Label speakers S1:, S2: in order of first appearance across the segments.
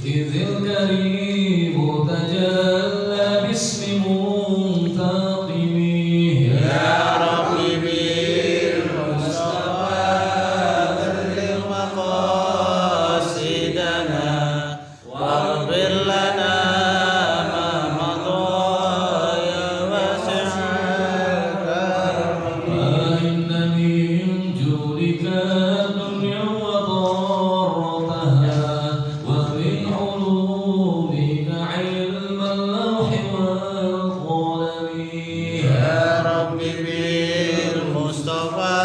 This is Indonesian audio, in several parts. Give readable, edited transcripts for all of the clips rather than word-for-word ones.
S1: إذ الكريم تجلى باسم منتقمه يا رب بالمصطفى بلغ مقاصدنا واغفر لنا ما مضى يا واسع الكرم فإن من جودك الدنيا وضرتها ومن علومك علم اللوح والقلم يا رب بالمصطفى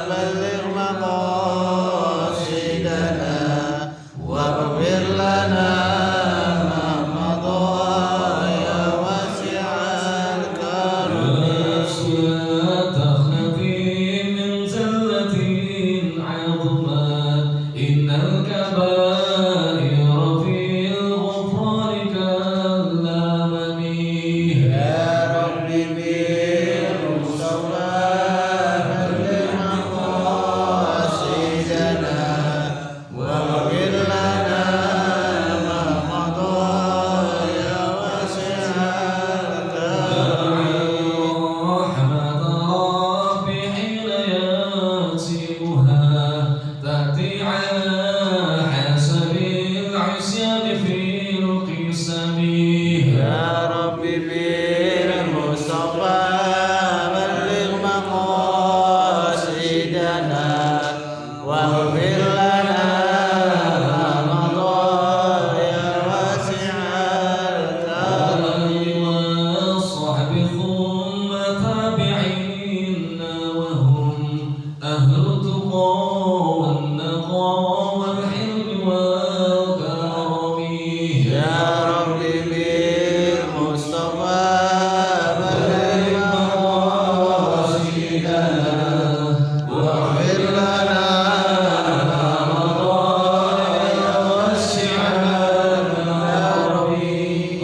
S1: بلغ مقاصدنا واغفر لنا ما مضى يا واسع الكرم لا تخنفي من زلة عظمى إن الكبائر في الغفران كالأمم يا رب بالمصطفى بلغ مقاصدنا واغفر لنا ما مضى يا واسع الكرم رحمة ربي حين ينسبها تأتي على حسب العصيان في القسم يا رب بالمصطفى بلغ مقاصدنا واغفر لنا ما مضى يا واسع الكرم والصحب ثم تابعين وهم أهل التقى والنقى والحلم والكرم يا رب بالمصطفى بلغ مقاصدنا واغفر لنا ما مضى يا واسع الكرم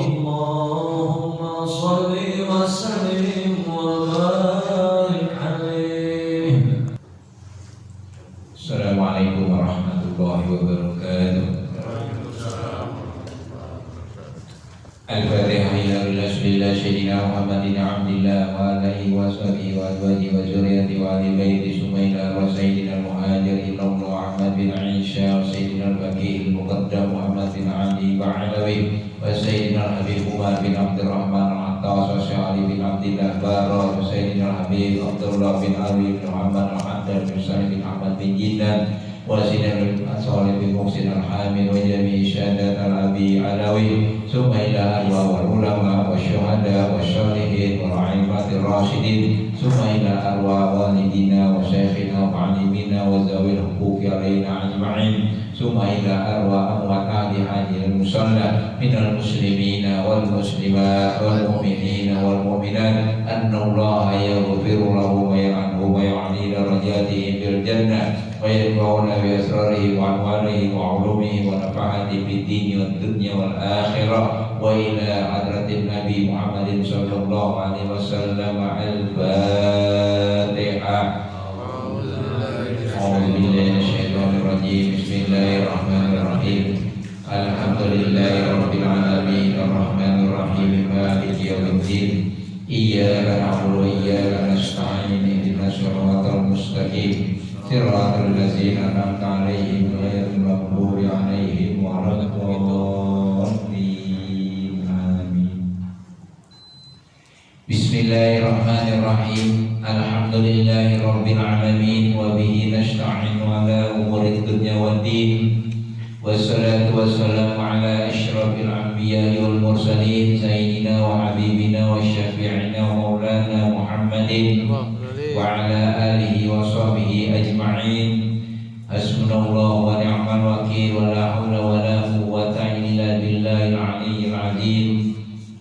S1: اللهم صل وسلم وبارك عليه.
S2: Assalamualaikum warahmatullahi wabarakatuh. Al-Fatihah ila Rasulillah Sayyidina Muhammadin Abdillah wa alihi wa sahbihi wa azwajihi wa zurriyyatihi wa ahli baiti Sumaila wa Sayyidina Muhajirin Rasulullah Ahmad bin Aisyah wa Sayyidina Al-Baqi Al-Muqaddam Muhammad bin Ali Ba'alawi wa Sayyidina Habib Umar bin Abdurrahman Al-Attas wa Syahali bin Abdillah Barra wa Sayyidina Habib Abdullah bin Ali bin Muhammad Al-Haddad bin Salim bin Ahmad bin Jindan وسيدنا الصالح بن محسن الحامد وجميع سادات الأبي علوي ثم إلى أرواح العلماء والشهداء والصالحين والأئمة الراشدين ثم إلى أرواح والدينا وشيخنا ومعلمينا وذوي الحقوق علينا أجمعين ثم إلى أرواح أموات أهل هذه المصلى من المسلمين والمسلمات والمؤمنين والمؤمنات أن الله يغفر لهم ويرحمهم ويعلي درجاتهم في الجنة وينفعنا بأسراره وأمواله وعلومه ونفعته في الدين والدنيا والآخرة وإلى حضرة النبي محمد صلى الله عليه وسلم الفاتحة. أعوذ بالله من الشيطان الرجيم بسم الله الرحمن الرحيم الحمد لله رب العالمين الرحمن الرحيم مالك يوم الدين إياك نعبد وإياك نستعين اهدنا الصراط المستقيم صراط الذين أنعمت عليهم غير المغضوب عليهم ولا الضالين آمين. Bismillahirrahmanirrahim. Alhamdulillahi rabbil alamin wa bihi nasta'in ala umuri dunya waddin. Wassalatu wassalamu ala asyrafil anbiya'i wal mursalin sayyidina wa habibina wa syafi'ina wa maulana Muhammadin wa ala alihi wa sahbihi ajma'in. Hasbunallahu wa ni'mal wakil wa la hawla wa la quwwata illa billahil aliyyil azim.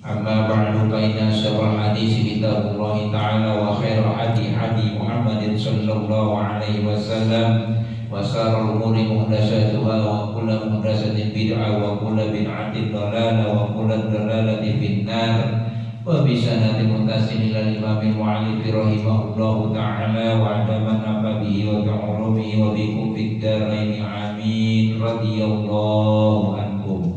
S2: Amma ba'du fa inna asyrafal hadits kitabullah ta'ala wa khairul hadi hadi Muhammadin sallallahu alaihi wasallam wa syarrul umuri muhdatsatuha wa kullu muhdatsatin bid'ah wa kullu bid'atin dhalalah wa kullu dhalalatin finnar. Wa bi sanadin muttasil ila imamil mu'allif rahimahullahu ta'ala wa adaman nabihi wa bi'ulumihi wa bikum fid darain amin radhiyallahu ankum.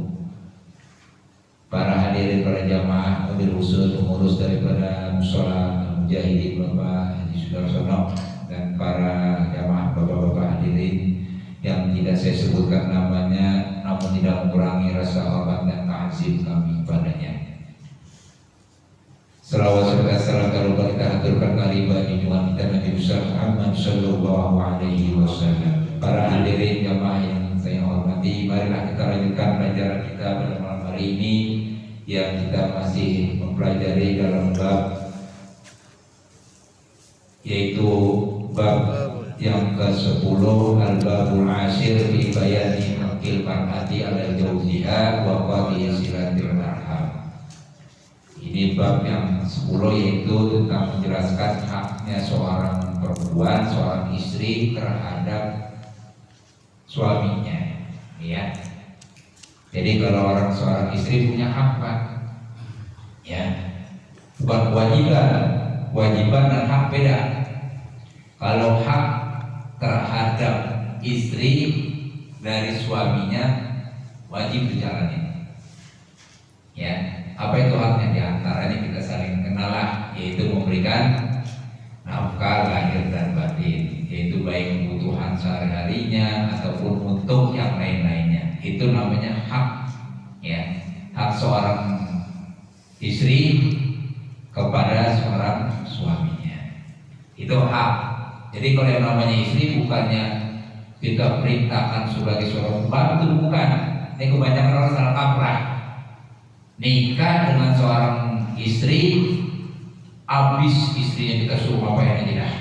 S2: jamaah mobil khusus pengurus daripada musola Mujahidin Bapak Haji Sudarsono dan para jamaah bapak-bapak hadirin yang tidak saya sebutkan namanya, namun tidak mengurangi rasa hormat dan ta'zim kami padanya. Salawat serta salam taruh kita aturkan kali bagi Tuhan kita Nabi besar Muhammad sallallahu alaihi wasallam. Para hadirin jamaah yang saya hormati, marilah kita lanjutkan pelajaran kita pada malam hari ini yang kita masih mempelajari dalam bab, yaitu bab yang ke-10, al-babul ashir fi bayani haqqil mar'ati 'ala zawjiha wa qadi silatul arham. Ini bab yang 10, yaitu tentang menjelaskan haknya seorang perempuan, seorang istri terhadap suaminya, ya. Jadi kalau seorang istri punya hak, Pak, ya, bukan kewajiban dan hak beda. Kalau hak terhadap istri dari suaminya wajib dijalanin, ya. Apa itu haknya? Di antaranya kita saling kenal, yaitu memberikan nafkah lahir dan batin, yaitu baik kebutuhan sehari-harinya ataupun untuk yang lain-lainnya. Itu namanya hak, ya, hak seorang istri kepada seorang suaminya. Itu hak. Jadi kalau yang namanya istri bukannya kita perintahkan sebagai seorang pembantu, bukan. Ini kebanyakan orang salah kaprah. Nikah dengan seorang istri, habis istrinya kita suruh ngapain aja dah,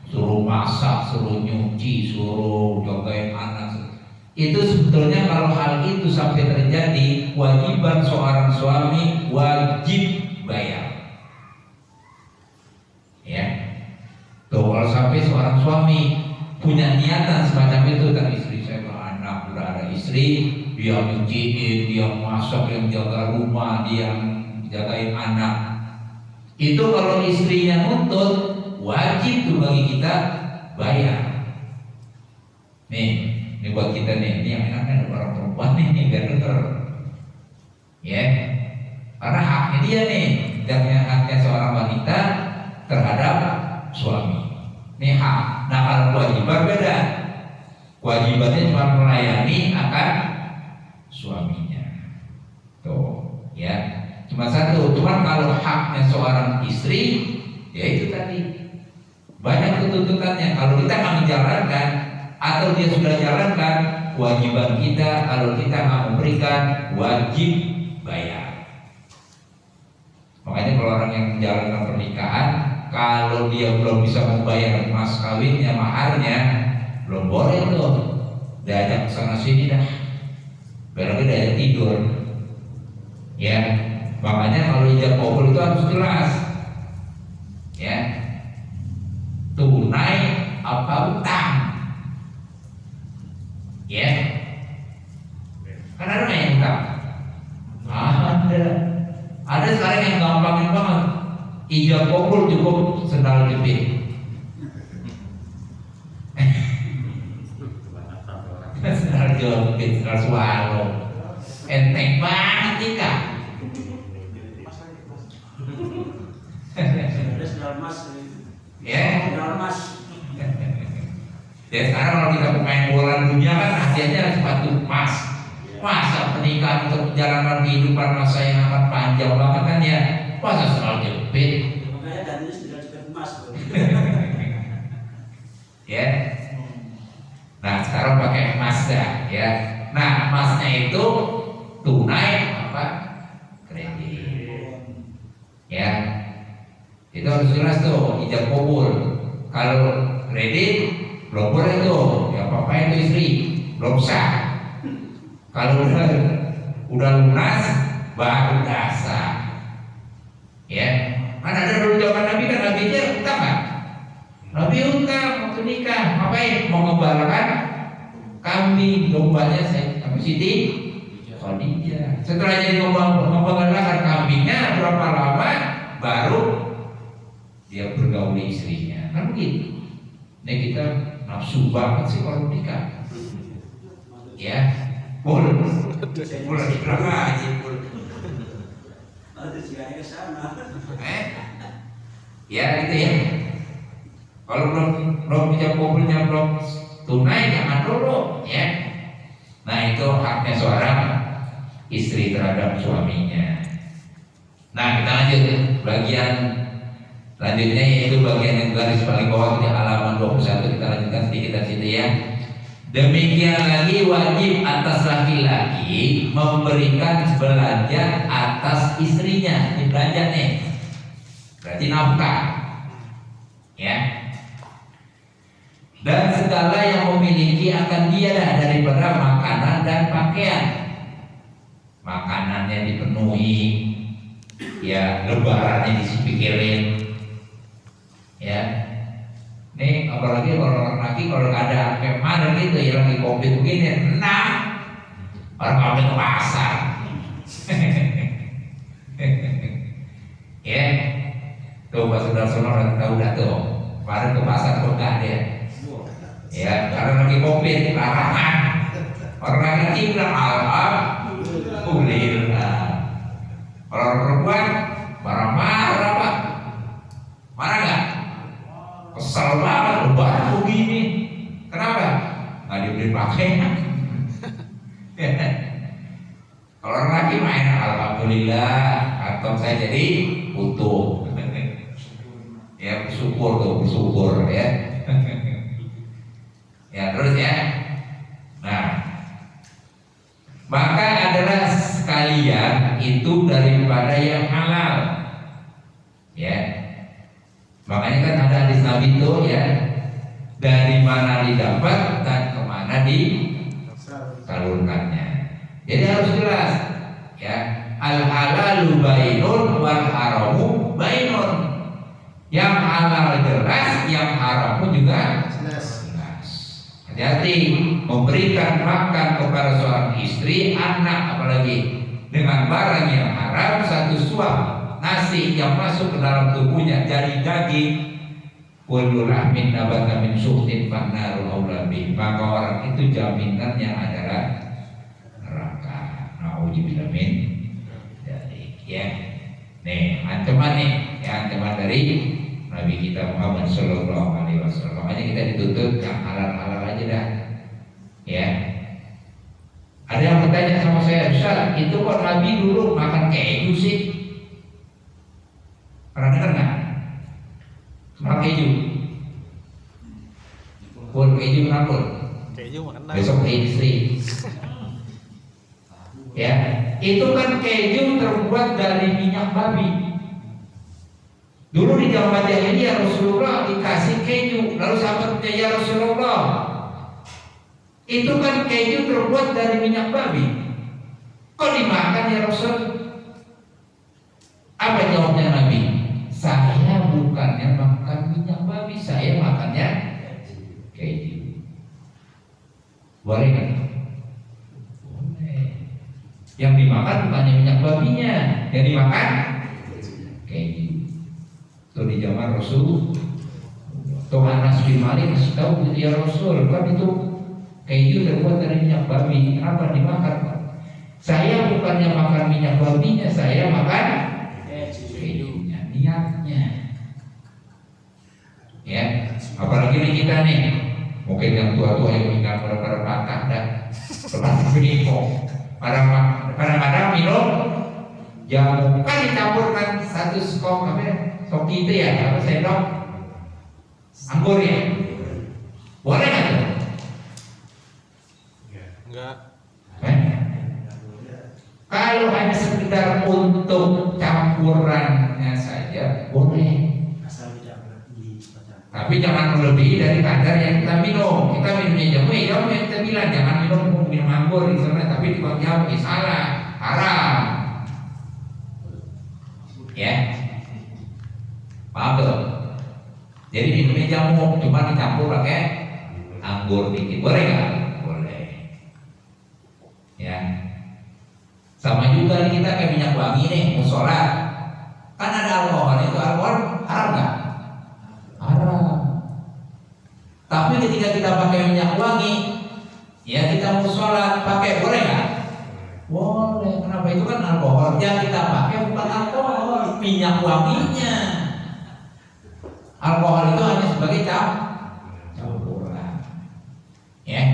S2: suruh masak, suruh nyuci, suruh jagain anak. Itu sebetulnya kalau hal itu sampai terjadi, kewajiban seorang suami wajib bayar, ya. Tuh, kalau sampai seorang suami punya niatan semacam itu, kan istri saya beranak, udah ada istri, dia nyuciin, dia masak, yang jaga rumah, dia jagain anak. Itu kalau istrinya nuntut, wajib tuh bagi kita bayar. Ini buat kita nih, ini yang enaknya ada orang perempuan nih biar denger, ya. Karena haknya dia nih, dan haknya seorang wanita terhadap suami. Ini hak. Nah kalau kewajiban beda. Kewajibannya cuma melayani akan suaminya. Tuh, ya. Cuma satu. Cuman kalau haknya seorang istri, ya itu tadi banyak tuntutannya. Kalau kita nggak menjalankan atau dia sudah jalankan, kewajiban kita kalau kita nggak memberikan, wajib bayar. Makanya kalau orang yang menjalankan pernikahan, kalau dia belum bisa membayar mas kawinnya, maharnya, belum boleh tuh diajak sana sini dah, berarti diajak tidur, ya. Makanya kalau ijab kabul itu harus jelas, ya, tunai apa utang, ya. Kan ada yang utang, ada sekarang yang gampangin banget, ijab kabul cukup sendal jepit. Sendal jepit, sendal swallow, enteng banget nikah. Ya, ya sekarang kalau kita pemain bola dunia kan hadiahnya sepatu emas. Masa pernikahan untuk menjalankan kehidupan masa yang akan panjang banget kan ya, masa sendal jepit.
S3: Makanya gantinya sendal jepit emas.
S2: Ya. Nah sekarang pakai emas dah, ya. Nah emasnya itu tunai apa? Kredit. Ya. Itu harus jelas tuh, ijab kabul. Kalau kredit belum boleh tuh, ya apa itu istri belum sah. Kalau udah lunas baru dasar, ya. Kan ada dulu zaman Nabi kan, Nabi aja utang kan? Nabi utang waktu nikah, ngapain? Mau ngebalakan kambing, dombanya saya Siti Khadijah. Setelah jadi ngebalakan kambingnya berapa lama baru dia bergauli istrinya, kan begitu. Ini kita nafsu banget sih kalau nikah, ya. Boleh aja.
S3: istilahnya ke sana.
S2: Ya gitu ya. Kalau belum tunai jangan dulu ya. Nah itu haknya seorang istri terhadap suaminya. Nah kita lanjut bagian lanjutnya, yaitu bagian yang garis paling bawah di halaman 21. Kita lanjutkan sedikit dari situ ya. Demikian lagi wajib atas laki-laki memberikan belanja atas istrinya. Ini belanja nih, berarti nafkah ya. Dan segala yang memiliki akan dia daripada makanan dan pakaian. Makanannya dipenuhi, ya lebarannya dipikirin, ya. Nih apalagi kalau orang laki kalau ada kemarin gitu ya lagi covid begini, orang kami ke pasar, ya. Tuh pas saudara-saudara tahu dah tuh, kemarin ke pasar kok nggak ada. Ya, karena lagi covid, larangan. Orang laki bilang alhamdulillah. Orang perempuan marah-marah Pak. Marah nggak? Kesel banget, lebaran begini. Kenapa? Nggak dibeli pakaian. Kalau orang laki main alhamdulillah, kantong saya jadi utuh. Ya bersyukur ya. Ya terus ya. Nah, maka adalah sekalian itu daripada yang halal. Ya. Makanya kan ada hadis Nabi itu ya, dari mana didapat dan kemana disalurkannya. Jadi harus jelas ya. Al halalu bainun wal haramu bainun. Yang halal jelas, yang haramu juga jelas. Hati-hati memberikan makan kepada seorang istri, anak apalagi dengan barang yang haram, satu suap nasi yang masuk ke dalam tubuhnya dari daging, kullu lahmin nabata min suhtin fannaru aula bih, maka orang itu jaminannya adalah neraka. Nauzubillah min dzalik ya. Nih ancaman nih, ya ancaman dari Nabi kita Muhammad Sallallahu Alaihi Wasallam. Makanya kita dituntut yang halal-halal aja dah. Ya. Ada yang bertanya sama saya, Ustaz, itu kok Nabi dulu makan keju sih? Pernah dengar nggak? Makan keju. Pun keju kenapa?
S1: Keju makan
S2: besok ke istri. Ya, itu kan keju terbuat dari minyak babi. Dulu di zaman jahiliyah Rasulullah dikasih keju, lalu sahabatnya ya Rasulullah, itu kan keju terbuat dari minyak babi, kok dimakan ya Rasul? Apa jawabnya Nabi? Saya bukannya makan minyak babi, saya makannya keju. Boleh kan? Boleh. Yang dimakan bukannya minyak babinya, yang dimakan keju. Itu di zaman Rasul. Tuh Anas bin Malik kasih tahu gitu, ya Rasul, kan itu keju terbuat dari minyak babi, kenapa dimakan Pak? Saya bukannya makan minyak babinya, saya makan kejunya, niatnya. Ya, apalagi nih kita nih, mungkin yang tua-tua yang ingat pada patah dan lepas minum, kadang-kadang minum jamu kan dicampurkan satu skop apa ya? Soki itu ya, apa sendok anggur ya, boleh nggak tuh?
S1: Enggak.
S2: Kalau hanya sekedar untuk campurannya saja boleh,
S3: Asal tidak berlebih.
S2: tapi jangan melebihi dari kadar yang kita minum. Kita minumnya jamu yang kita bilang jangan minum anggur di sana, tapi di jamu salah, haram. Ya. Paham tuh? Jadi minumnya jamu cuma dicampur pakai anggur dikit, boleh nggak? Boleh. Ya. Sama juga nih kita kayak minyak wangi nih, mau sholat, kan ada alkohol, itu alkohol haram nggak? Haram. Tapi ketika kita pakai minyak wangi, ya kita mau sholat pakai, boleh nggak? Boleh. Kenapa? Itu kan alkohol. Yang kita pakai bukan alkohol, minyak wanginya. Alkohol itu hanya sebagai campuran. Ya,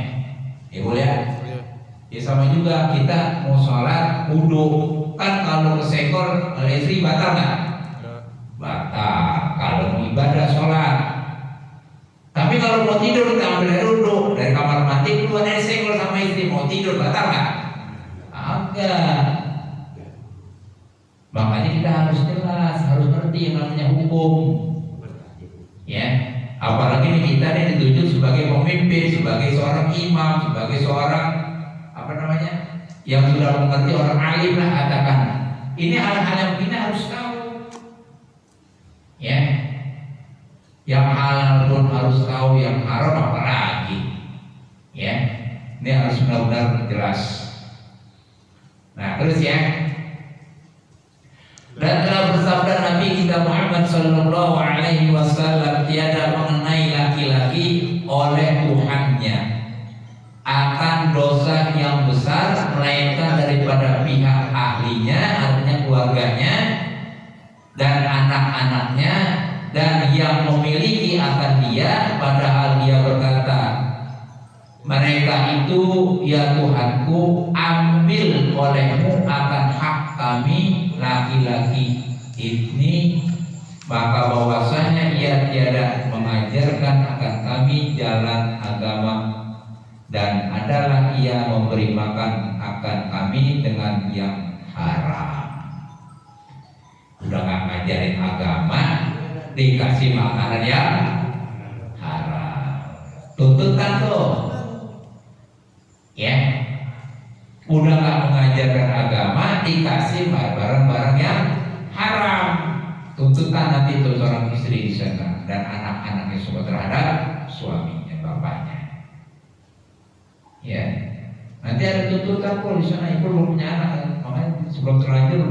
S2: boleh ya. Ya sama juga kita mau sholat wudhu kan kalau kesenggol oleh istri batal nggak? Batal. Kalau mau ibadah sholat. Tapi kalau mau tidur kita ambil air wudhu dari kamar mandi keluar dari senggol sama istri mau tidur batal nggak? Agak. Makanya kita harus jelas, harus ngerti yang namanya hukum. Ya, apalagi nih kita nih ditunjuk sebagai pemimpin, sebagai seorang imam, sebagai seorang apa namanya yang sudah mengerti, orang alim lah katakan. Ini hal-hal yang kita harus tahu. Ya, yang halal pun harus tahu, yang haram apalagi. Ya, ini harus benar-benar jelas. Nah terus ya, dan telah bersabda Nabi kita Muhammad Sallallahu Alaihi Wasallam, tiada mengenai laki-laki oleh Tuhannya akan dosa yang besar melainkan daripada pihak ahlinya, artinya keluarganya dan anak-anaknya, dan yang memiliki akan dia, padahal dia berkata, mereka itu ya Tuhanku, ambil olehmu akan hak kami laki-laki ini, maka bahwasanya ia tiada mengajarkan akan kami jalan agama, dan adalah ia memberi makan akan kami dengan yang haram. Udah gak ngajarin agama, dikasih makanan yang haram. Tuntutan tuh. Ya, udah nggak mengajarkan agama, dikasih barang-barang yang haram. Tuntutan nanti itu seorang istri di sana dan anak-anaknya semua terhadap suaminya, bapaknya. Ya, nanti ada tuntutan pun di sana. Ibu belum punya anak, makanya sebelum terlanjur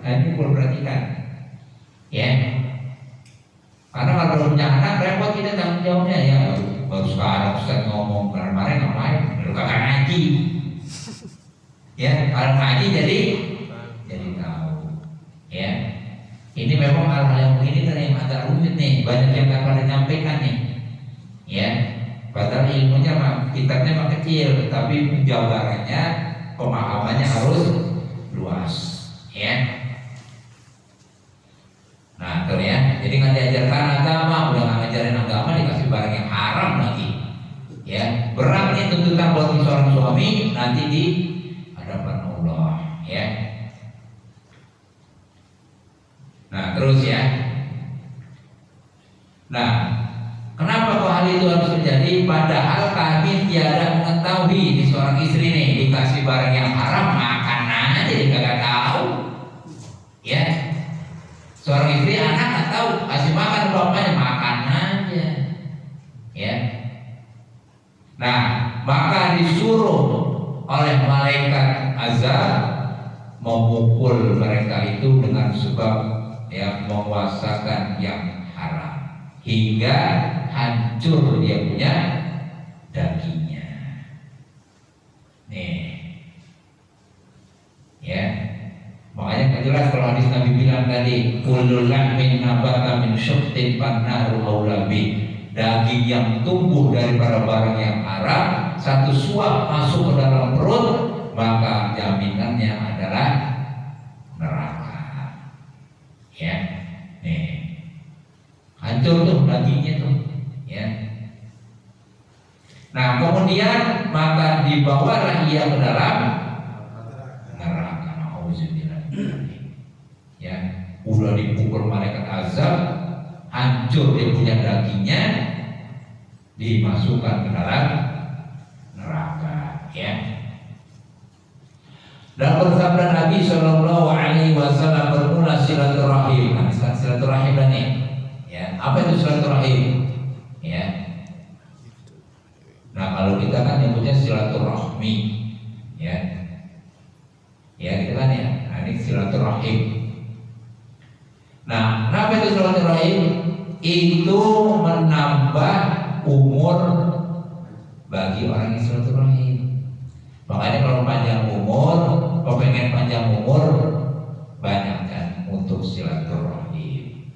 S2: ini perlu perhatikan. Ya, karena kalau belum punya anak repot kita tanggung jawabnya ya. Baru sekarang Ustaz ngomong kemarin ngapain? Kakak ngaji, ya kalau ngaji jadi tahu, ya ini memang hal-hal yang begini kan yang agak rumit nih, banyak yang nggak pada nyampaikan nih, ya padahal ilmunya kitabnya mah kecil, tapi penjabarannya, pemahamannya harus luas, ya. Nah tuh ya, jadi nggak diajarkan agama, udah nggak ngajarin agama, dikasih barang yang haram lagi. Ya, berat nih tuntutan buat seorang suami nanti di hadapan Allah, ya. Nah, terus ya. Nah, kenapa kok hal itu harus terjadi? Padahal kami tiada mengetahui di seorang istri nih dikasih barang yang haram, makan aja dia kagak tahu. Ya. Seorang istri anak nggak tahu, kasih makan bapaknya, makan aja. Ya. Nah, maka disuruh oleh malaikat azab memukul mereka itu dengan sebab yang menguasakan yang haram hingga hancur dia punya dagingnya. Nih, ya, makanya jelas kalau hadis Nabi bilang tadi, kullu lahmin nabata min syuqtin fannaru aulabi. Daging yang tumbuh daripada barang yang haram, satu suap masuk ke dalam perut, maka jaminannya adalah neraka. Ya, nih, hancur tuh dagingnya tuh, ya. Nah kemudian maka dibawalah ia ke dalam neraka. Nauzubillah. Ya, udah dipukul malaikat azab, hancur dia punya dagingnya, dimasukkan ke dalam neraka, ya. Dan bersabda Nabi Shallallahu Alaihi Wasallam, bermula silaturahim. Nah, silaturahim nih, ya. Apa itu silaturahim? Ya. Nah kalau kita kan nyebutnya silaturahmi, ya. Ya gitu kan ya. Nah, ini silaturahim. Nah, kenapa itu silaturahim? Itu menambah umur bagi orang yang silaturahim. Makanya kalau panjang umur, kalau pengen panjang umur, banyakkan untuk silaturahim.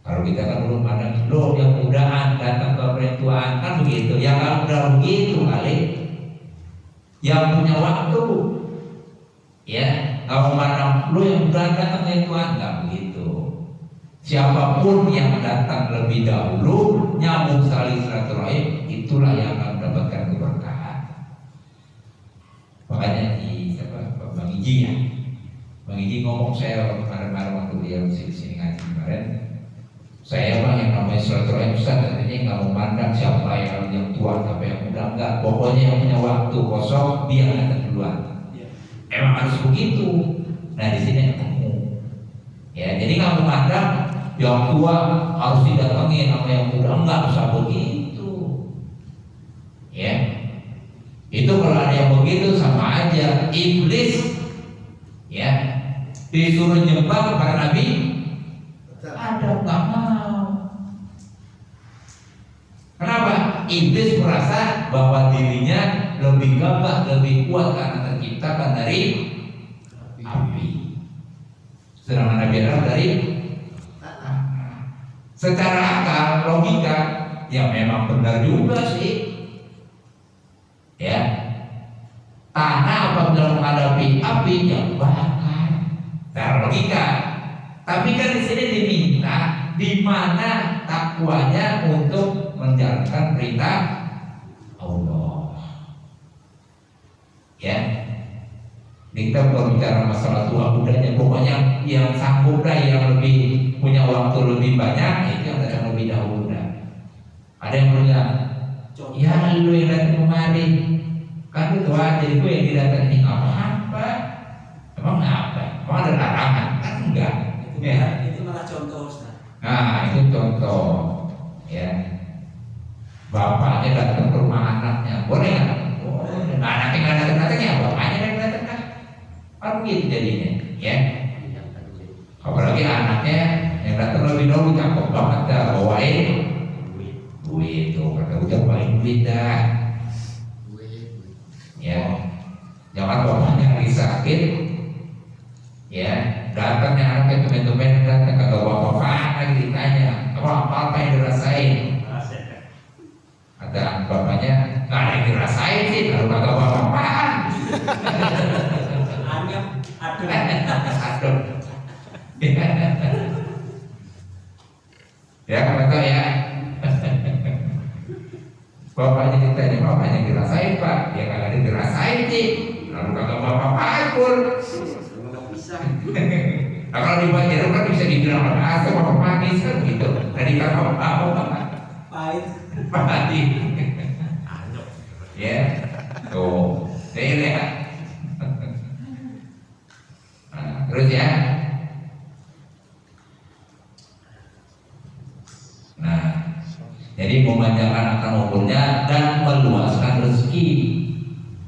S2: Kalau kita kan belum pandang, loh yang mudahan datang ke perintuan kan begitu, yang nggak mudah begitu kali, yang punya waktu, ya nggak memandang lo yang mudahan datang ke perintuan, nggak begitu. Siapapun yang datang lebih dahulu nyambung saling silaturahim, itulah yang akan mendapatkan keberkahan. Makanya di Bang Iji ya, Bang Iji ngomong, saya kemarin waktu dia di sini ngaji kemarin, saya mah yang namanya silaturahim Ustaz katanya nggak memandang siapa yang tua siapa yang muda, enggak, pokoknya yang punya waktu kosong dia datang duluan. Emang harus begitu. Nah di sini ketemu. Ya jadi nggak memandang yang tua harus didatangi sama yang muda, enggak usah begitu. Ya, itu kalau ada yang begitu sama aja iblis, ya disuruh nyembah para nabi, ada nggak mau. Kenapa? Iblis merasa bahwa dirinya lebih gagah, lebih kuat karena terciptakan dari api, sedangkan Nabi Adam dari secara akal, logika, ya memang benar juga sih. Ya, tanah apabila menghadapi api yang bakar, secara logika. Tapi kan di sini diminta di mana takwanya untuk menjalankan perintah Allah. Ya, kita berbicara masalah tua mudanya, pokoknya yang sang muda yang lebih punya waktu lebih banyak itu yang datang lebih dahulu. Ada yang bilang, ya lu yang datang kemari, kan itu aja gue yang didatangi apa? Emang apa? Emang ada larangan? Kan enggak.
S3: Itu malah contoh Ustaz.
S2: Nah itu contoh, ya. Bapaknya datang ke rumah anaknya, boleh nggak? Boleh. Nah, anaknya nggak datang ya bapaknya yang datang kan? Kan gitu jadinya, ya. Apalagi anaknya yang datang lebih dahulu cakep banget dah, bawain duit tuh, kata udah bawain duit dah, ya. Jangan bapaknya lagi sakit, ya. Datangnya anaknya temen-temen datang kata bapak lagi ditanya, apa yang dirasain? Kata bapaknya nggak ada yang dirasain sih, kalau kata bapak
S3: Anyap, aduh.
S2: aduh. Ya kata ya. Bapaknya ditanya, bapaknya dirasain pak? Ya kagak ada dirasain sih. Lalu kata bapak pakul. Nah kalau dibaca kan bisa dibilang asal bapak manis kan gitu. Tadi kata bapak
S3: Pahit.
S2: pahit. Ya, tuh, saya lihat. Nah, terus ya. Nah, jadi memanjangkan akan umurnya dan meluaskan rezeki,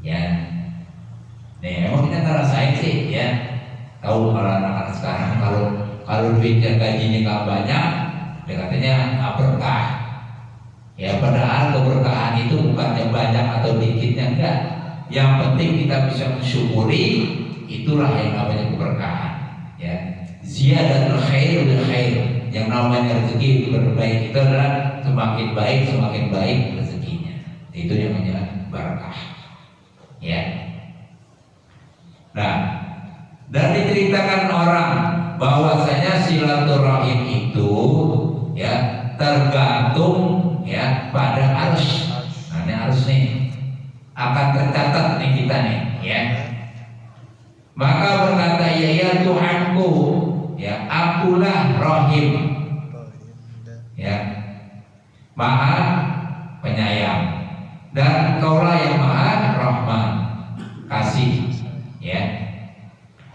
S2: ya. Nih, emang kita ngerasain sih, ya. Tahu kalau anak-anak sekarang kalau duitnya gajinya nggak banyak, dia katanya nggak berkah. Ya, padahal keberkahan itu bukannya banyak atau dikitnya, enggak. Yang penting kita bisa mensyukuri, itulah yang namanya keberkahan, ya. Ziyadatul khair bil khair. Yang namanya rezeki itu berbaik itu adalah semakin baik rezekinya. Itu yang namanya barakah. Ya. Nah, dan diceritakan orang bahwasanya silaturahim itu ya tergantung ya pada arus. Nah, ini arus nih akan tercatat nih kita nih, ya. Maka berkata ya Tuhanku, ya akulah rahim, ya maha penyayang, dan Engkaulah yang maha rahman, kasih, ya.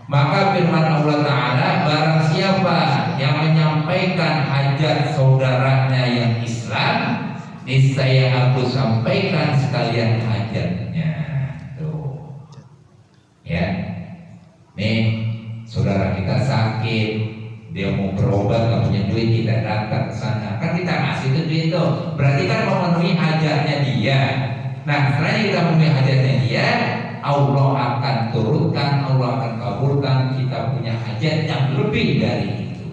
S2: Maka firman Allah Ta'ala, barang siapa yang menyampaikan hajat saudaranya yang Islam, niscaya aku sampaikan sekalian hajatnya. Tuh, ya. Nih, saudara kita sakit, dia mau berobat, nggak punya duit, kita datang ke sana, kan kita ngasih itu duit tuh, berarti kan memenuhi hajatnya dia. Nah, setelah kita memenuhi hajatnya dia, Allah akan turunkan, Allah akan kabulkan kita punya hajat yang lebih dari itu.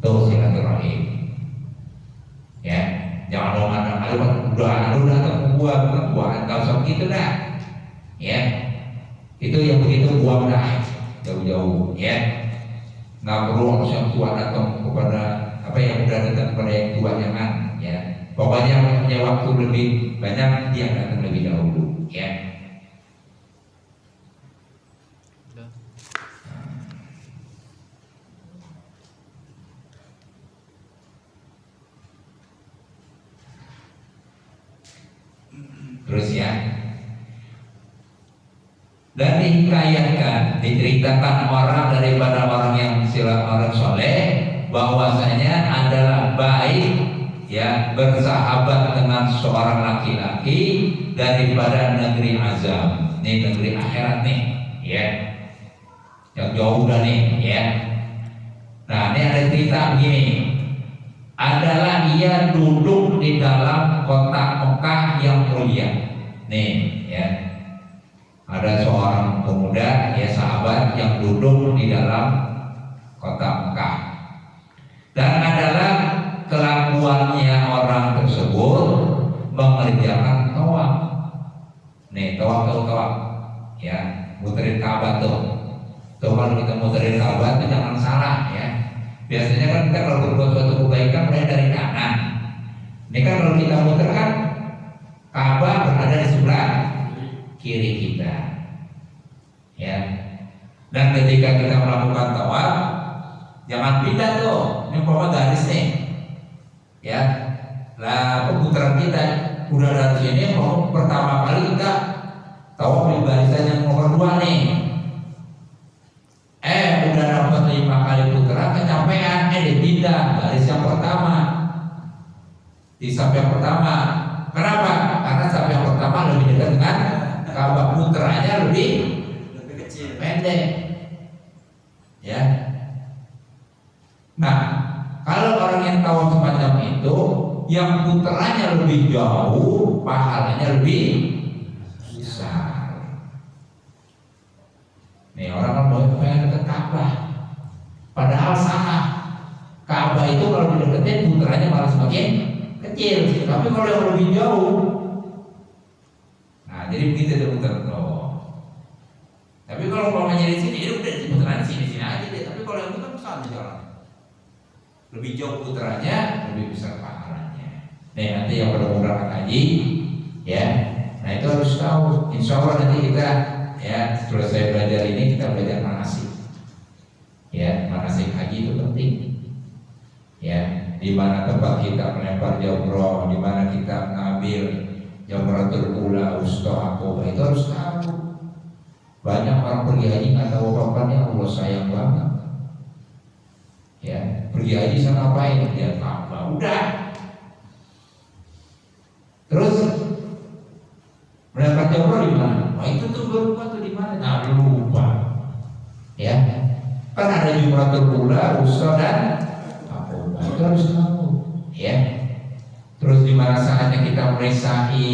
S2: Tuh silaturahim. Ya, jangan lo ngandang udah atau buah, nggak usah begitu dah. Ya, itu yang begitu buang dah jauh-jauh. Ya, nggak perlu harus yang tua datang kepada apa yang udah datang kepada yang tua, jangan. Ya, pokoknya yang punya waktu lebih banyak dia datang lebih dahulu. Ya. Terus ya, dan dihikayatkan, diceritakan orang daripada orang yang orang soleh bahwasanya adalah baik ya bersahabat dengan seorang laki-laki daripada negeri azab. Ini negeri akhirat nih, ya, yang jauh dah nih, ya. Nah, ini ada cerita begini. Adalah ia duduk di dalam kota Mekah yang mulia. Nih, ya. Ada seorang pemuda, ya sahabat yang duduk di dalam kota Mekah. Dan adalah kelakuannya orang tersebut mengerjakan tawaf. Nih, tawaf, ya, muterin Ka'bah tuh. Tuh kalau kita muterin Ka'bah itu jangan salah, ya. Biasanya kan kita kalau berbuat suatu kebaikan mulai dari kanan. Ini kan kalau kita muter kan Ka'bah berada di sebelah kiri kita, ya. Dan ketika kita melakukan tawaf, jangan pindah tuh. Ini umpama garis nih, ya. Lah pemutaran kita udah dari sini, mau pertama kali kita tawaf di barisan yang nomor 2 nih. Udah dapat 5 kali putaran kecapean, dipindah baris yang pertama, di saf yang pertama. Kenapa? Karena saf yang pertama lebih dekat dengan Ka'bah, puterannya lebih
S3: kecil,
S2: pendek, ya. Nah, kalau orang yang tahu semacam itu, yang puterannya lebih jauh, pahalanya lebih besar. Nih orang kan mau pengen dekat Ka'bah, padahal salah. Ka'bah itu kalau dideketin puterannya malah semakin kecil. Tapi kalau yang lebih jauh, nah jadi begitu dia putar. Tapi kalau umpamanya di sini, ya udah di putaran sini aja deh. Tapi kalau yang itu kan sama jalan. Lebih jauh puterannya, lebih besar pahalanya. Nih nanti yang pada berangkat haji, ya. Nah itu harus tahu. Insya Allah nanti kita, ya, setelah saya belajar ini kita belajar manasik. Ya, manasik haji itu penting. Ya, di mana tempat kita melempar jamroh, di mana kita mengambil jamratul ula, wusta, aqobah, itu harus tahu. Banyak orang pergi haji nggak tahu apa-apanya, Allah sayang banget. Ya, pergi haji sana ngapain? Dia Ka'bah, udah. Terus melempar jamroh di mana? Oh itu tuh lupa tuh di mana? Nah lupa. Ya, kan ada jumratul ula, wusta dan aqobah, itu harus tahu. Ya. Terus di mana saatnya kita mulai sa'i,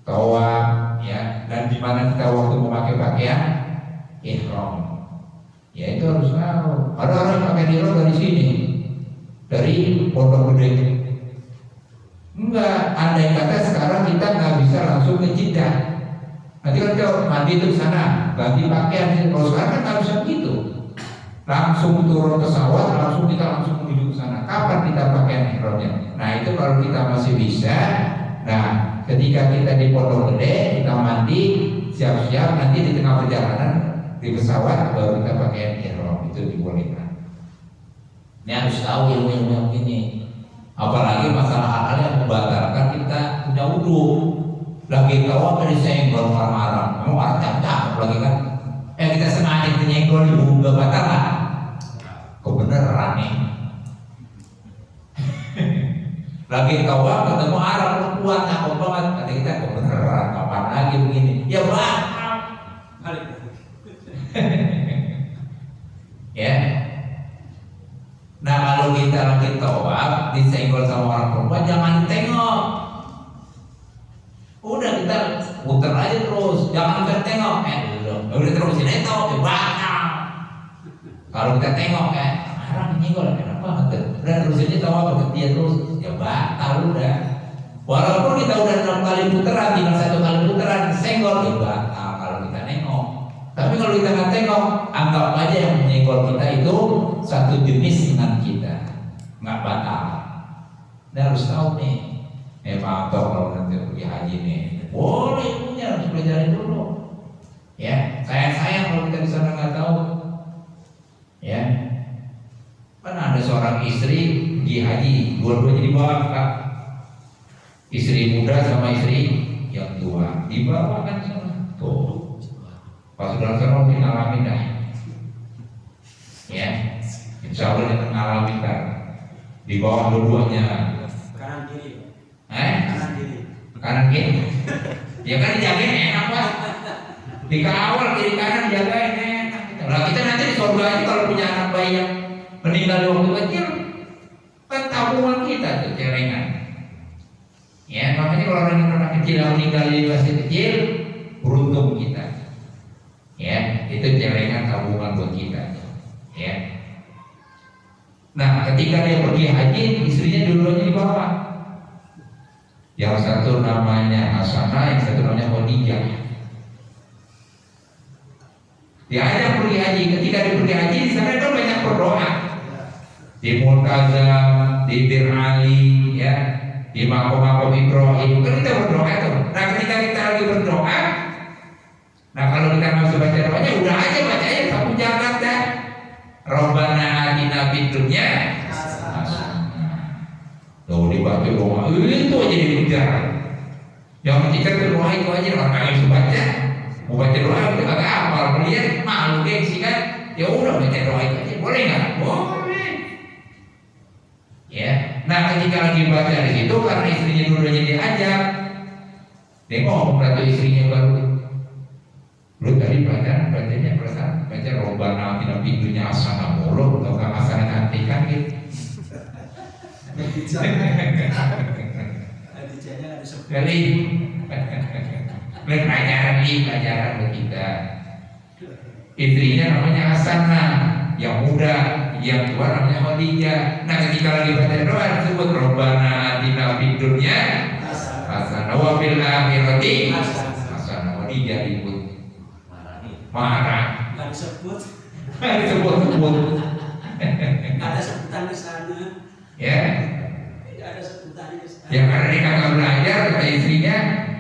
S2: tawaf, ya, dan di mana kita waktu memakai pakaian ihram. Ya itu harus tahu. Ada orang yang pakai ihram dari sini, dari Pondok Gede. Enggak, andai kata sekarang kita nggak bisa langsung ke Jeddah. Nanti kan kita mandi di sana, ganti pakaian. Kalau sekarang kan nggak bisa begitu. Langsung turun pesawat, kita langsung menuju ke sana. Kapan kita pakaian ihramnya? Nah itu kalau kita masih bisa. Nah ketika kita di Pondok Gede, kita mandi, siap-siap, nanti di tengah perjalanan di pesawat baru kita pakaian ihram, itu dibolehkan. Ini harus tahu ilmu-ilmu yang ini. Apalagi masalah hal-hal yang membatalkan kita punya wudhu. Lagi tawaf dari senggol marah-marah, memang artinya cakep lagi kan? Kita sengaja nyenggol di wudhu, gak batal lah. Kebeneran nih. Lagi tawaf ketemu Arab perempuan cakep banget, kata kita kebeneran, kapan lagi begini? Ya batal. Ya. Nah kalau kita lagi tawaf disenggol sama orang perempuan, jangan tengok. Udah kita putar aja terus, jangan kita tengok udah terusin aja tau, bakal. Kalau kita tengok orang nyenggol kenapa? Udah terusin aja tau apa dia terus, ya bakal udah. Walaupun kita udah 6 kali putaran, tinggal 1 kali putaran senggol, ya bakal kalau kita nengok. Tapi kalau kita nggak tengok, anggap aja yang menyenggol kita itu satu jenis dengan kita, nggak bakal. Nah harus tahu nih. Pak kalau nanti pergi haji nih, boleh punya harus belajarin dulu. Ya, sayang kalau kita di sana nggak tahu. Ya, kan ada seorang istri pergi haji, dua-duanya dibawa Kak. Istri muda sama istri yang tua dibawa kan sana. Tuh, pas sudah sana mungkin ngalamin dah. Ya, insya Allah jangan ngalamin kan. Dibawa dua-duanya.
S3: Kanan kiri.
S2: Kanan
S3: kiri.
S2: Kanan kiri. Ya kan dijagain enak Pak. Dikawal kiri kanan dijagain enak. Nah kita nanti di surga aja kalau punya anak bayi yang meninggal di waktu kecil, kan tabungan kita tuh celengan. Ya makanya kalau orang yang anak kecil yang meninggal di masih kecil, beruntung kita. Ya itu celengan tabungan buat kita. Ya. Nah ketika dia pergi haji, istrinya dulunya dibawa. Yang satu namanya Hasanah, yang satu namanya Khadijah. Diajak pergi haji. Ketika dia pergi haji, di sana kan banyak berdoa. Di Multazam, di Bir Ali, ya, di makom-makom Ibrahim. Kan kita berdoa tuh. Nah ketika kita lagi berdoa, nah kalau kita masuk baca doanya, udah aja bacanya satu jalan dah. Rabbana atina fid dunya tuh dibaca doa itu aja dikejar. Yang ketika doa itu aja orang kagak bisa baca, mau baca doa itu kagak hafal, melihat malu gengsi kan, ya udah baca doa itu aja, boleh nggak? Boleh. Ya, nah ketika lagi baca di situ karena istrinya dulunya diajak, dia ngomong ke istrinya baru, lu tadi bacanya perasaan baca Rabbana atina fid dunya hasanah mulu, atau nggak hasanah nanti kan gitu. Kali pelajaran buat kita. Istrinya namanya Hasanah, yang muda, yang tua namanya Khadijah. Nah ketika lagi baca doa disebut Rabbana atina fid dunya hasanah wa fil akhirati hasanah. Khadijah ribut marah,
S3: Nggak disebut.
S2: disebut
S3: Ada sebutan di sana.
S2: ya.
S3: Tidak ada sebutannya di sana.
S2: Ya karena dia kagak belajar kata istrinya,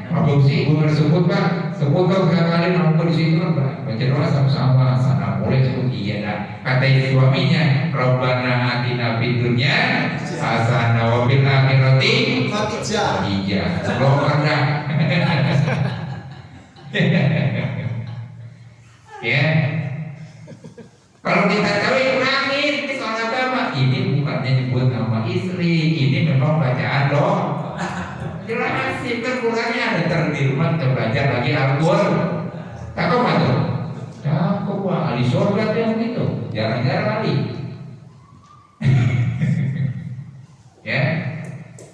S2: apa sih gue sebut Pak, sebut kau sekali nampak di situ Pak, baca doa sama-sama sana boleh sebut iya dah. Kata suaminya, Rabbana atina fid dunya hasanah wa fil akhirati Khadijah. Keluar dah. Ya. Kalau kita tahu kurangin ini soal agama, ini bukannya nyebut nama istri, ini memang bacaan doa. Jelas sih kurangnya ada terdirman belajar lagi Al-Qur'an. Cakep nggak tuh? Cakep Pak, ahli surga tuh yang gitu, jarang-jarang kali. Ya,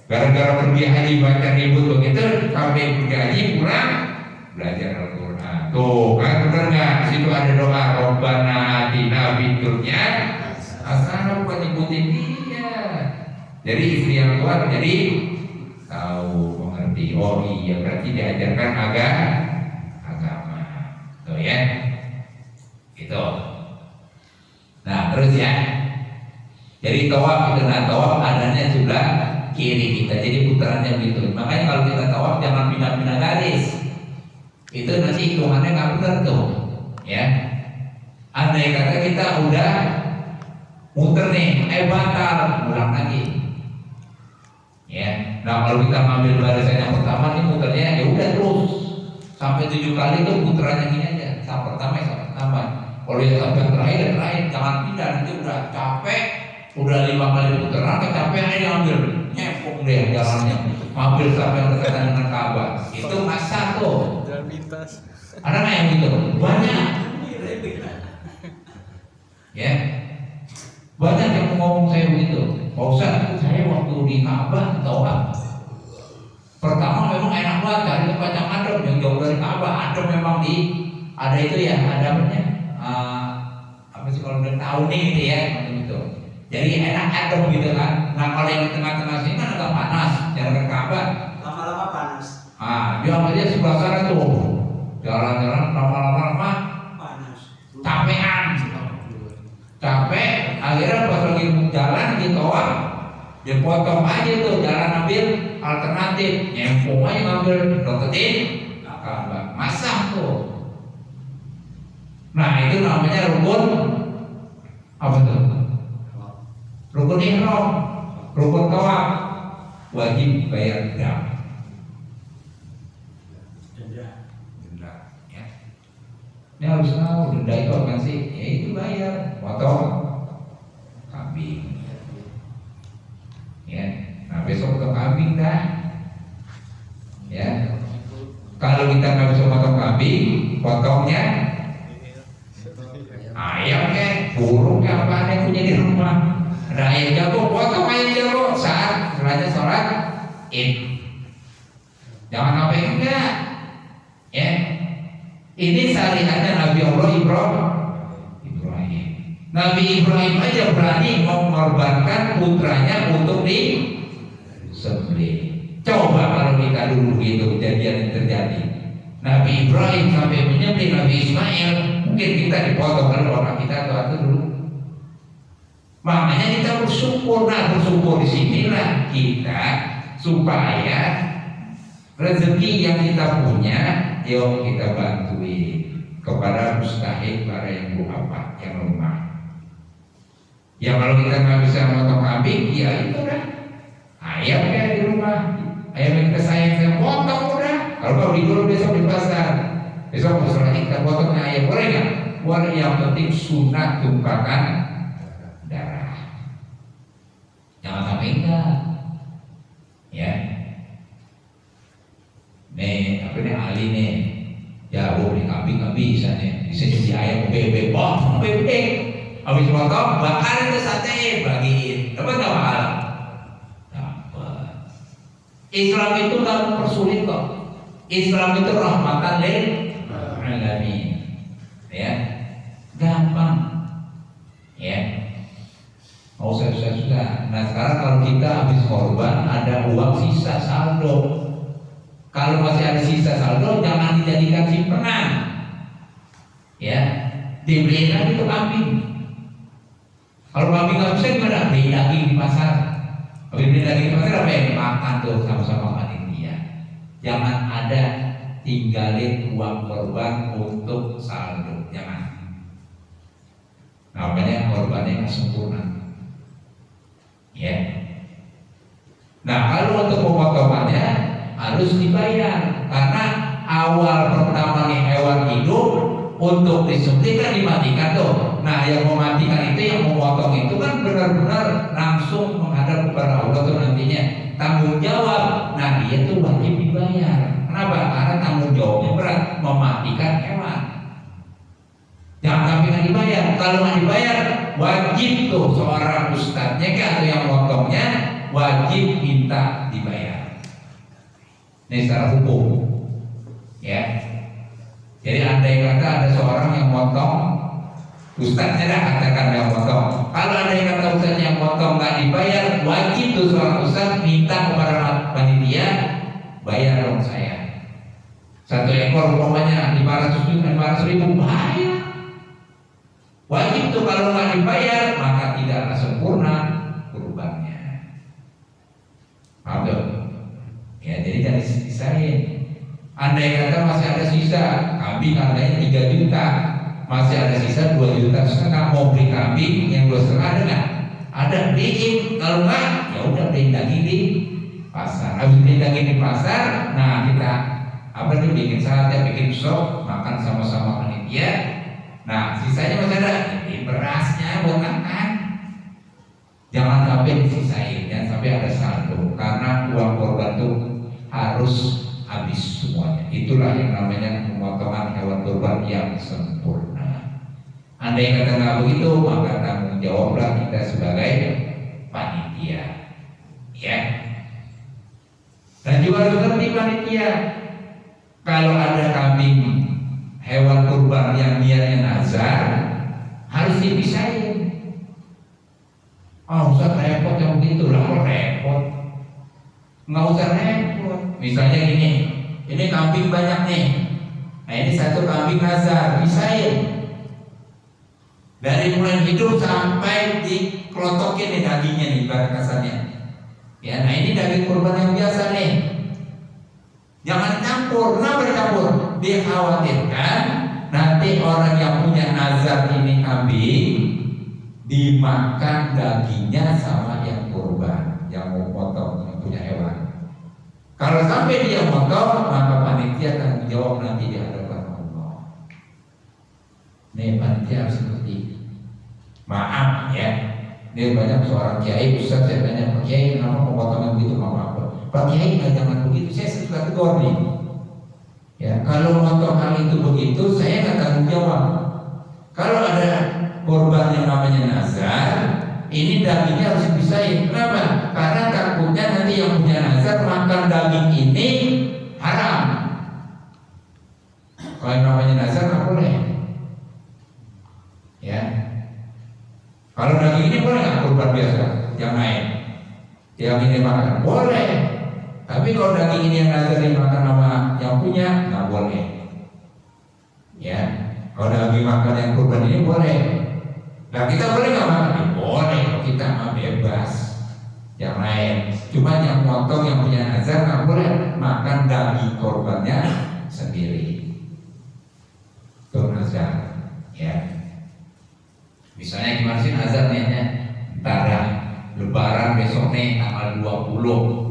S2: gara-gara pergi haji baca ribut begitu, sampai pergi haji pulang belajar Al-Qur'an. Tuh kan benar nggak? Di situ ada doa Rabbana atina fid dunya hasanah, bukan nyebutin dia. Jadi istri yang tua jadi tahu mengerti. Oh iya berarti diajarkan agama. Tuh ya. Gitu. Nah terus ya. Jadi tawaf itu, nah tawaf adanya sebelah kiri kita. Jadi putarannya begitu. Makanya kalau kita tawaf jangan pindah-pindah garis. Itu nanti hitungannya nggak benar tuh, ya. Andai kata kita udah muter nih, batal, ulang lagi, ya. Nah kalau kita ngambil barisan yang pertama nih muternya ya udah terus sampai 7 kali tuh putarannya gini aja, sama pertama sama pertama. Kalau yang sampai terakhir, jangan pindah, nanti udah capek, udah 5 kali putaran, kecapean ini ambil, nyepong deh jalannya, ambil sampai berdekatan dengan Ka'bah, itu masa tuh. Ada nggak yang gitu? Banyak. Ya, banyak yang ngomong saya begitu. Pak Ustaz, saya waktu di Ka'bah tawaf pertama memang enak banget, cari tempat yang jauh dari Ka'bah ada memang ada itu ya, ada apa sih kalau udah tahu nih gitu ya, macam itu. Jadi enak adem gitu kan. Nah kalau yang di tengah-tengah sini kan agak panas, jalan ke Ka'bah.
S3: Lama-lama panas.
S2: Dia aja sebelah sana tuh, jalan-jalan lama-lama
S3: Panas.
S2: capean, capek. Akhirnya pas lagi jalan di toa, dia potong aja tuh jalan ambil alternatif, nyempung aja ngambil deketin Ka'bah, masak tuh. Nah itu namanya rukun apa tuh? Rukun ihram, rukun tawaf, wajib bayar denda. Ya. Ini harus tahu denda itu apa sih? Ya itu bayar, potong kambing. Ya, nah besok potong kambing dah. Ya, kalau kita nggak bisa potong kambing, potongnya ayam burung apa yang punya di rumah. Ada ayam jago, potong ayam jago saat setelahnya sholat id. Jangan sampai enggak. Ya, ini syariatnya Nabi Allah Ibrahim. Nabi Ibrahim aja berani mengorbankan putranya untuk disembelih. Coba kalau kita dulu gitu kejadian yang terjadi. Nabi Ibrahim sampai menyembelih Nabi Ismail, mungkin kita dipotong oleh orang kita atau dulu. Makanya kita bersyukur. Nah bersyukur di sinilah kita supaya rezeki yang kita punya, yuk kita bantuin kepada mustahik para yang apa yang lemah. Ya kalau kita nggak bisa motong kambing, ya itu dah ayam kayak di rumah, ayam yang kita sayang saya potong udah. Kalau mau beli dulu besok di pasar, besok besok lagi kita potongnya ayam, boleh nggak? Boleh. Yang penting sunat tumpahan darah, jangan sampai enggak. Ya, nih apa nih Ali nih, ya beli kambing nggak bisa nih, bisa jadi ayam bebek, potong bebek, habis potong bakar itu sate bagiin, dapat nggak mahal? Dapat. Islam itu nggak mempersulit kok. Islam itu rahmatan lil alamin. Ya, gampang. Ya, mau susah-susah. Nah sekarang kalau kita habis korban ada uang sisa saldo, kalau masih ada sisa saldo jangan dijadikan simpenan. Ya, dibeliin lagi tuh kambing. Kalau kambing nggak bisa gimana? Beli daging di pasar. Beli daging di pasar apa yang makan tuh sama-sama panitia. Jangan ada tinggalin uang korban untuk saldo, jangan. Namanya korbannya nggak sempurna. Ya. Nah kalau untuk pemotongannya harus dibayar karena awal pertama nih hewan hidup untuk disembelih kan dimatikan tuh. Nah yang mematikan itu, yang memotong itu kan benar-benar langsung menghadap kepada Allah tuh nantinya tanggung jawab. Nah dia tuh wajib dibayar. Kenapa? Karena tanggung jawabnya berat, mematikan hewan. Jangan sampai nggak dibayar. Kalau nggak dibayar, wajib tuh seorang ustadznya atau yang motongnya wajib minta dibayar. Ini secara hukum, ya. Jadi andai kata ada seorang yang motong, ustadznya dah katakan yang motong. Kalau andai kata ustadznya yang motong nggak dibayar, wajib tuh seorang ustadz minta kepada panitia, bayar dong saya. Satu ekor umpamanya 500 ribu, bayar. Wajib tuh, kalau nggak dibayar maka tidaklah sempurna kurbannya. Paham tuh? Ya jadi jangan disisain. Andai kata masih ada sisa kambing harganya 3 juta, masih ada sisa 2,5 juta, mau beli kambing yang 2,5 ada nggak? Ada, beliin. Kalau nggak, ya udah beli daging di pasar. Habis beli daging di pasar, nah kita apa nih bikin sate, bikin sop, makan sama-sama panitia. Nah sisanya masih ada, ini berasnya buat makan. Jangan sampai disisain, jangan sampai ada saldo, karena uang korban itu harus habis semuanya. Itulah yang namanya pemotongan hewan kurban yang sempurna. Andai kata nggak begitu, maka tanggung jawablah kita sebagai panitia, ya. Dan juga harus ngerti panitia. Kalau ada kambing hewan kurban yang niatnya nazar, harus dipisahin. Oh, usah repot yang begitu lah, kok repot? Nggak usah repot. Misalnya gini, ini kambing banyak nih. Nah ini satu kambing nazar, pisahin. Dari mulai hidup sampai dikelotokin nih dagingnya nih, ibarat kasarnya. Ya, nah ini daging kurban yang biasa nih. Jangan campur, kenapa dicampur? Dikhawatirkan nanti orang yang punya nazar ini kambing dimakan dagingnya sama yang kurban, yang mau potong, yang punya hewan. Kalau sampai dia potong, maka panitia akan menjawab nanti di hadapan Allah. Nih panitia harus seperti, maaf ya, ini banyak seorang kiai, ustaz saya tanya, Pak Kiai kenapa pemotongan begitu? Maaf Pak Kiai, jangan begitu, saya suka tegur nih. Ya, kalau potong hal itu begitu, saya nggak tanggung jawab. Kalau ada korban yang namanya nazar, ini dagingnya harus dipisahin. Kenapa? Karena takutnya nanti yang punya nazar makan daging ini haram. Kalau yang namanya nazar nggak boleh. Ya. Kalau daging ini boleh nggak kurban biasa yang lain? Yang ini makan boleh. Tapi kalau daging ini yang nazar dimakan sama yang punya nggak boleh. Ya. Kalau daging makan yang kurban ini boleh. Nah kita boleh nggak makan? Boleh, kalau kita mah bebas. Yang lain, cuma yang motong yang punya nazar nggak boleh makan daging korbannya sendiri. Itu nazar, ya. Misalnya gimana sih nazar niatnya? Ntar dah, Lebaran besok nih tanggal 20.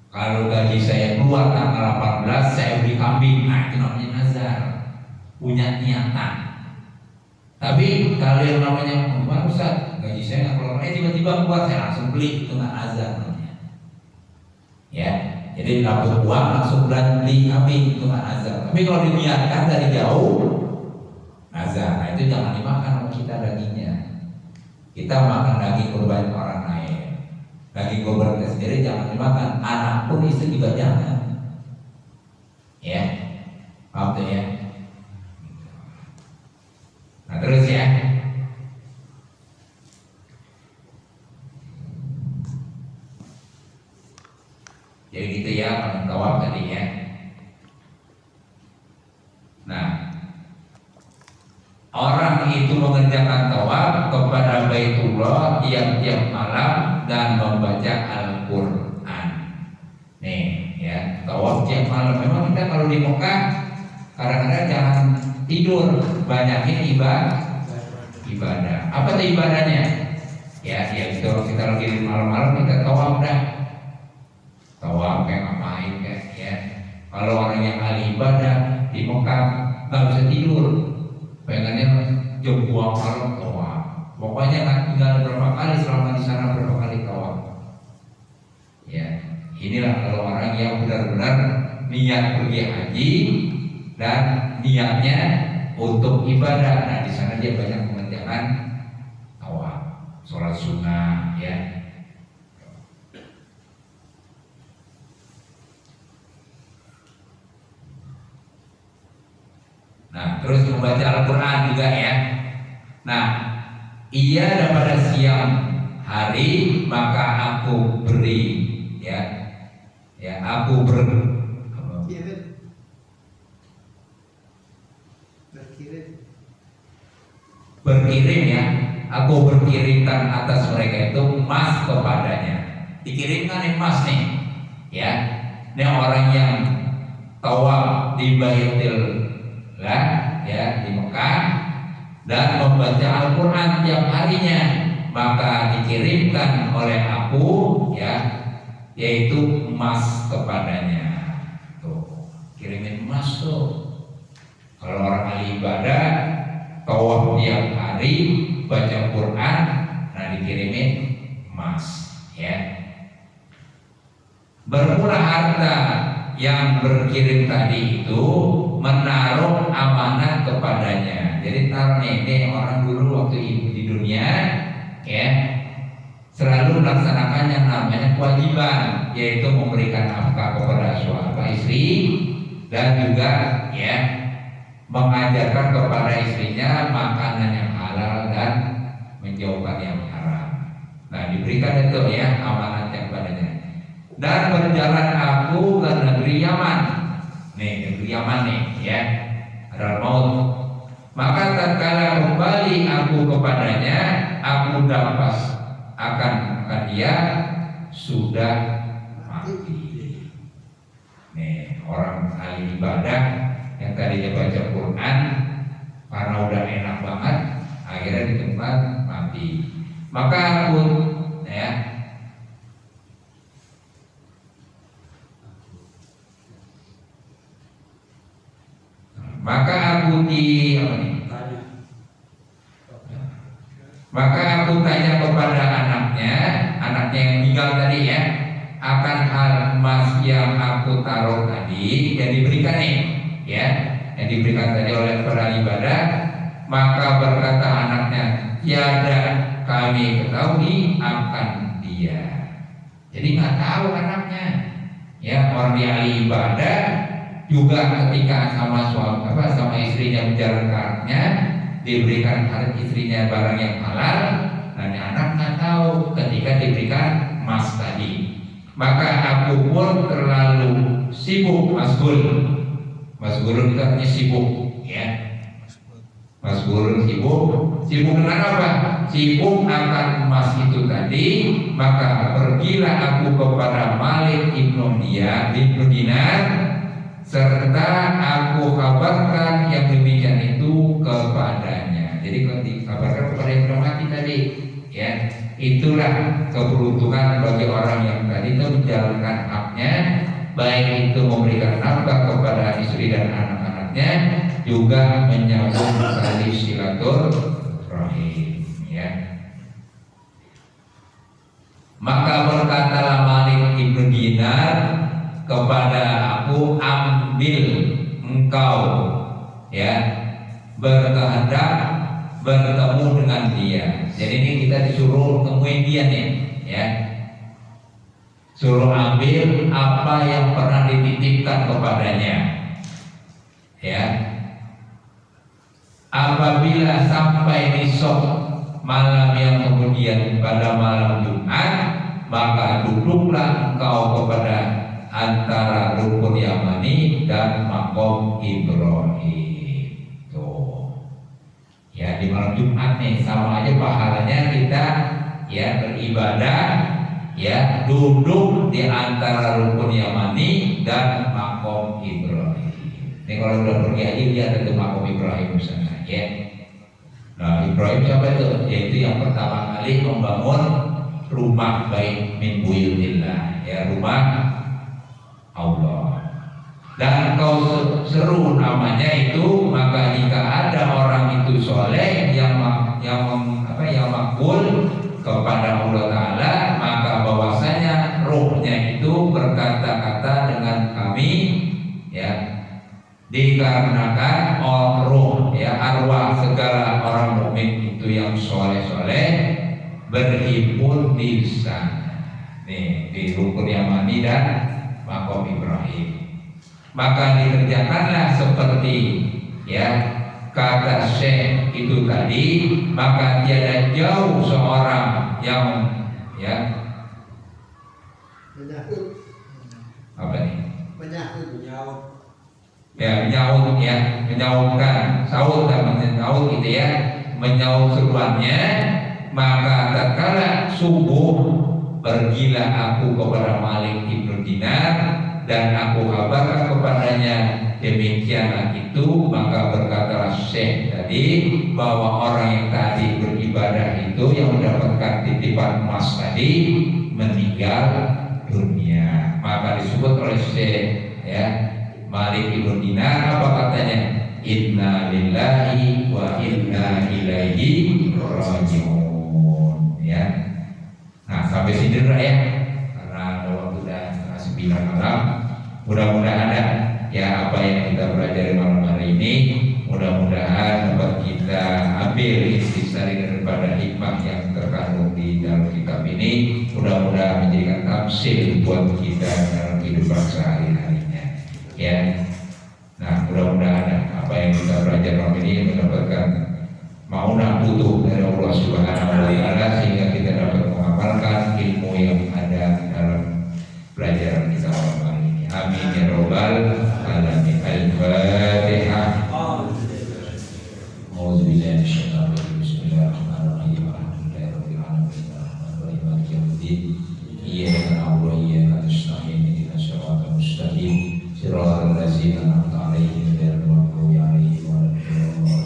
S2: Kalau gaji saya keluar tanggal 18, saya beli kambing. Nah itu namanya nazar, punya niatan. Tapi kalau yang namanya Ustaz, gaji saya nggak keluar, tiba-tiba keluar saya langsung beli, itu nggak nazar namanya. Ya, jadi dapat uang langsung beli kambing, itu nggak nazar. Tapi kalau diniatkan dari jauh, nazar. Nah itu jangan dimakan sama kita dagingnya. Kita makan daging kurban orang lain. Daging kurban kita sendiri jangan dimakan. Anak pun istri juga jangan. Ya, paham tuh ya. Nah terus ya, jadi gitu ya tawaf tadi ya. Nah, orang itu mengerjakan tawaf kepada Baitullah tiap-tiap malam dan membaca Al-Quran. Nih ya, tawaf tiap malam. Memang kita kalau di Mekah kadang-kadang jangan tidur, banyakin ibadah. Apa tuh ibadahnya? Ya gitu. Kita lagi di malam-malam kita tawaf dah. Tawaf kayak ngapain kayak ya. Kalau orang yang ahli ibadah di Mekah nggak bisa tidur, pengennya jam 2 malam tawaf. Pokoknya nggak tinggal berapa kali selama di sana berapa kali tawaf. Ya, inilah kalau orang yang benar-benar niat pergi haji dan niatnya untuk ibadah. Nah di sana dia banyak mengerjakan tawaf, sholat sunnah, ya. Nah terus membaca Al-Quran juga ya. Nah ia pada siang hari maka aku beri, ya, aku berkirim ya, aku berkirimkan atas mereka itu emas kepadanya. Dikirimkan emas nih, ya. Ini orang yang tawaf di Baitillah, ya, di Mekah dan membaca Al-Quran tiap harinya, maka dikirimkan oleh aku, ya, yaitu emas kepadanya. Tuh, kirimin emas tuh. Kalau orang ahli ibadah tawaf tiap hari, baca Quran, nah dikirimin emas, ya. Bermurah harta yang berkirim tadi itu menaruh amanat kepadanya. Jadi taruh nih orang dulu waktu di dunia, ya, selalu melaksanakan yang namanya kewajiban, yaitu memberikan nafkah kepada suami istri dan juga ya mengajarkan kepada istrinya makanan yang halal dan menjauhkan yang haram. Nah, diberikan itu ya amanat yang padanya. Dan berjalan aku ke negeri Yaman. Nih, negeri Yaman nih ya. Ada maut. Maka tatkala kembali aku kepadanya, aku dapat akan dia sudah mati. Nih, orang ahli ibadah yang tadinya baca Quran karena udah enak banget, akhirnya di tempat mati. Maka aku ya Maka aku tanya kepada anaknya yang meninggal tadi ya, akan hal emas yang aku taruh tadi yang diberikan nih, ya, yang diberikan tadi oleh para ibadah. Maka berkata anaknya, tiada kami ketahui akan dia. Jadi nggak tahu anaknya, ya, orang di ahli ibadah juga ketika sama sama istrinya menjalankannya, diberikan istrinya barang yang halal, dan anak nggak tahu ketika diberikan emas tadi. Maka aku pun terlalu sibuk, masgul itu artinya sibuk, ya. Masgul sibuk dengan apa? Sibuk akan emas itu tadi. Maka pergilah aku kepada Malik ibnu Dinar, serta aku kabarkan yang demikian itu kepadanya. Jadi kalau dikabarkan kepada yang sudah mati tadi, ya, itulah keberuntungan bagi orang yang tadi itu menjalankan haknya, baik itu memberikan nafkah kepada istri dan anak-anaknya, juga menyambung tali silaturahim, ya. Maka berkatalah Malik ibnu Dinar kepada aku, ambil engkau, ya, berkehendak bertemu dengan dia. Jadi ini kita disuruh temuin dia nih, ya. Suruh ambil apa yang pernah dititipkan kepadanya, ya. Apabila sampai besok malam yang kemudian pada malam Jumat, maka duduklah engkau kepada antara rukun Yamani dan makom Ibrahim. Tuh, ya, di malam Jumat nih sama aja pahalanya kita, ya, beribadah, ya, duduk di antara rukun Yamani dan makom Ibrahim. Ini kalau udah pergi aja lihat itu makom Ibrahim misalnya, ya. Nah, Ibrahim siapa itu? Yaitu yang pertama kali membangun rumah baik min buyutillah, ya, rumah Allah. Dan kau seru namanya itu, maka jika ada orang itu soleh yang makbul kepada Allah Ta'ala, maka bahwasanya rohnya itu berkata-kata dengan kami, ya, dikarenakan roh, ya, arwah segala orang mukmin itu yang soleh-soleh berhimpun di sana, nih, di rukun Yamani dan makom Ibrahim. Maka dikerjakanlah seperti, ya, kata Syekh itu tadi. Maka tiada jauh seorang yang, ya, apa nih? Menyautkan saut dan menyaut gitu, ya, menyaut seruannya. Maka tatkala subuh pergilah aku kepada Malik ibnu Dinar dan aku kabarkan kepadanya demikianlah itu. Maka berkatalah Syekh tadi bahwa orang yang tadi beribadah itu yang mendapatkan titipan emas tadi meninggal dunia. Maka disebut oleh Syekh, ya, Malik ibnu Dinar, apa katanya? Inna lillahi wa inna ilaihi raji'un, ya. Nah, sampai sini dulu, ya, karena waktu sudah 9 malam. Mudah-mudahan ada, ya, apa yang kita pelajari malam hari ini, mudah-mudahan dapat kita ambil intisari daripada hikmah yang terkandung di dalam kitab ini. Mudah-mudahan menjadikan tafsir buat kita dalam kehidupan sehari-harinya, ya. Mauna butuh dari Allah Subhanahu wa taala sehingga kita dapat mengamalkan ilmu yang ada dalam pelajaran kita malam hari ini. Amin ya rabbal alamin. Al-Fatihah. A'udzubillahi minasyaitonir rajim. Bismillahirrahmanirrahim. Alhamdulillahirabbil alamin. Arrahmanirrahim. Maliki yaumiddin. Iyyaka na'budu wa iyyaka nasta'in. Ihdinas siratal mustaqim. Shiratal ladzina an'amta 'alaihim ghairil maghdubi 'alaihim waladdallin.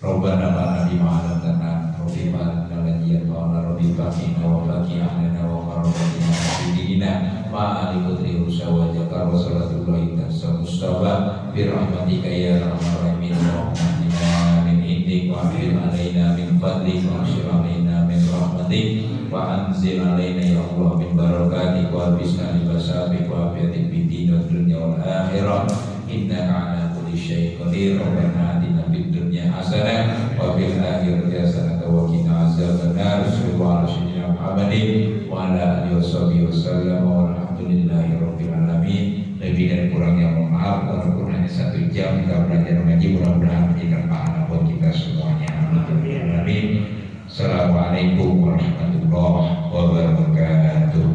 S2: Rabbana lana bima 'allamtana wa bima 'allamtana rabbi faqina wa faqina wa qarrabna bidina ma ali putri rusa wa jakar wa salatullahi tasawwur mustafa bi rahmatika ya arhamar rahimin wa rahmatina min indik wa afil alaina min fadlik wa ashir alaina min rahmatik wa anzil alaina ya Allah min barakatik wa bisna libasabik wa afiatik bidin wa dunya wal akhirah innaka ala kulli syai'in qadir. Rabbana atina fid dunya hasanah wa fil akhirati hasanah wa qina azabannar. Sallallahu alaihi Muhammadin wa ala alihi washabihi wasallam walhamdulillahi rabbil alamin. Lebih dan kurangnya mohon maaf, walaupun hanya 1 jam kita belajar mengaji, mudah-mudahan menjadikan pahala buat kita semuanya. Amin. Assalamualaikum warahmatullahi wabarakatuh.